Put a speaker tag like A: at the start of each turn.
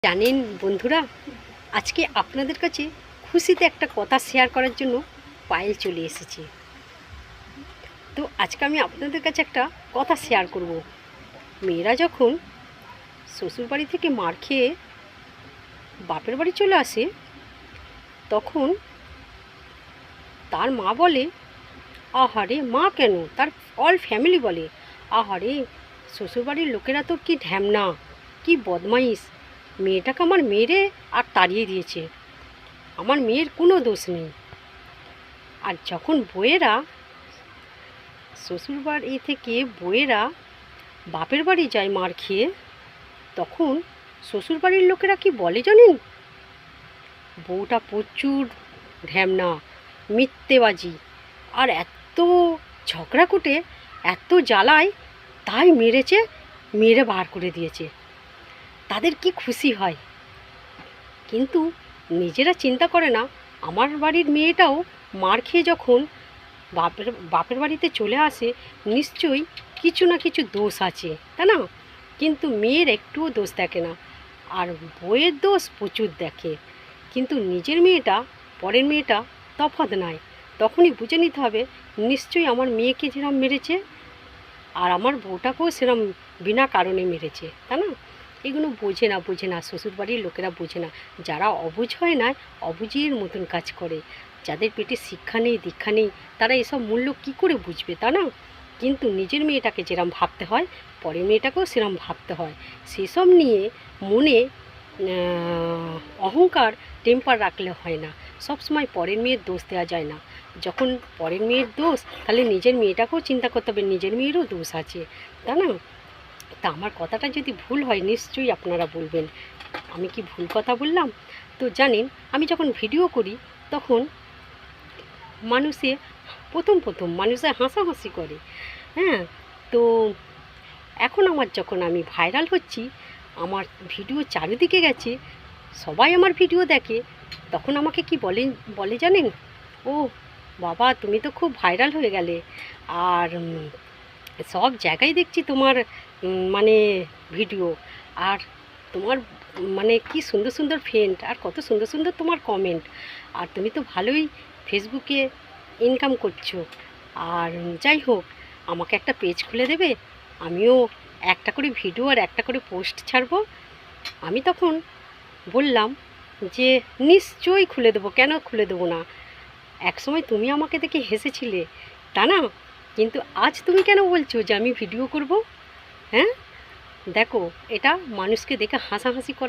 A: জানেন বন্ধুরা, আজকে আপনাদের কাছে খুশিতে একটা কথা শেয়ার করার জন্য পায়েল চলে এসেছে। তো আজকে আমি আপনাদের কাছে একটা কথা শেয়ার করব। মেয়েরা যখন শ্বশুরবাড়ি থেকে মার খেয়ে বাপের বাড়ি চলে আসে, তখন তার মা বলে, আহারে, মা কেন, তার অল ফ্যামিলি বলে, আহারে শ্বশুরবাড়ির লোকেরা তো কি ঢ্যামনা, কি বদমাইশ, মেয়েটাকে আমার মেরে আর তাড়িয়ে দিয়েছে, আমার মেয়ের কোনো দোষ নেই। আর যখন বউয়েরা শ্বশুরবাড়ি থেকে বাপের বাড়ি যায় মার খেয়ে, তখন শ্বশুরবাড়ির লোকেরা কি বলে জানেন? বউটা প্রচুর ঢ্যামনা, মিথ্যেবাজি, আর এত ঝগড়া কুটে, এত জ্বালায়, তাই মেরেছে, মেরে বার করে দিয়েছে। তাদের কি খুশি হয়, কিন্তু নিজেরা চিন্তা করে না আমার বাড়ির মেয়েটাও মার খেয়ে যখন বাপের বাড়িতে চলে আসে, নিশ্চয়ই কিছু না কিছু দোষ আছে, তাই না? কিন্তু মেয়ের একটুও দোষ দেখে না, আর বউয়ের দোষ প্রচুর দেখে। কিন্তু নিজের মেয়েটা, পরের মেয়েটা তফাৎ নাই। তখনই বুঝে নিতে হবে, নিশ্চয়ই আমার মেয়েকে যেরকম মেরেছে, আর আমার বউটাকেও সেরকম বিনা কারণে মেরেছে, তাই না? এগুলো বোঝে না শ্বশুরবাড়ির লোকেরা বোঝে না। যারা অবুঝ হয় না, অবুঝের মতন কাজ করে, যাদের পেটে শিক্ষা নেই, দীক্ষা নেই, তারা এসব মূল্য কী করে বুঝবে, তা না? কিন্তু নিজের মেয়েটাকে যেরকম ভাবতে হয়, পরের মেয়েটাকেও সেরকম ভাবতে হয়। সেসব নিয়ে মনে অহংকার, টেম্পার রাখলে হয় না। সবসময় পরের মেয়ের দোষ দেওয়া যায় না। যখন পরের মেয়ের দোষ, তাহলে নিজের মেয়েটাকেও চিন্তা করতে হবে, নিজের মেয়েরও দোষ আছে, তাই না? তা আমার কথাটা যদি ভুল হয়, নিশ্চয়ই আপনারা বলবেন আমি কি ভুল কথা বললাম। তো জানেন, আমি যখন ভিডিও করি, তখন মানুষে প্রথম মানুষে হাসাহাসি করে, হ্যাঁ। তো এখন যখন আমি ভাইরাল হচ্ছি, আমার ভিডিও চারিদিকে গেছে, সবাই আমার ভিডিও দেখে, তখন আমাকে কি বলে জানেন? ও বাবা, তুমি তো খুব ভাইরাল হয়ে গেলে, আর সব জায়গায় দেখছি তোমার মানে ভিডিও, আর তোমার মানে কি সুন্দর সুন্দর ফ্রেন্ড, আর কত সুন্দর সুন্দর তোমার কমেন্ট, আর তুমি তো ভালোই ফেসবুকে ইনকাম করছো। আর যাই হোক, আমাকে একটা পেজ খুলে দেবে, আমিও একটা করে ভিডিও আর একটা করে পোস্ট ছাড়বো। আমি তখন বললাম যে নিশ্চয়ই খুলে দেবো, কেন খুলে দেবো না। একসময় তুমি আমাকে দেখে হেসেছিলে, তা না? কিন্তু আজ তুমি কেন বলছো যে আমি ভিডিও করব? হ্যাঁ, দেখো, এটা মানুষকে দেখে হাসাহাসি করা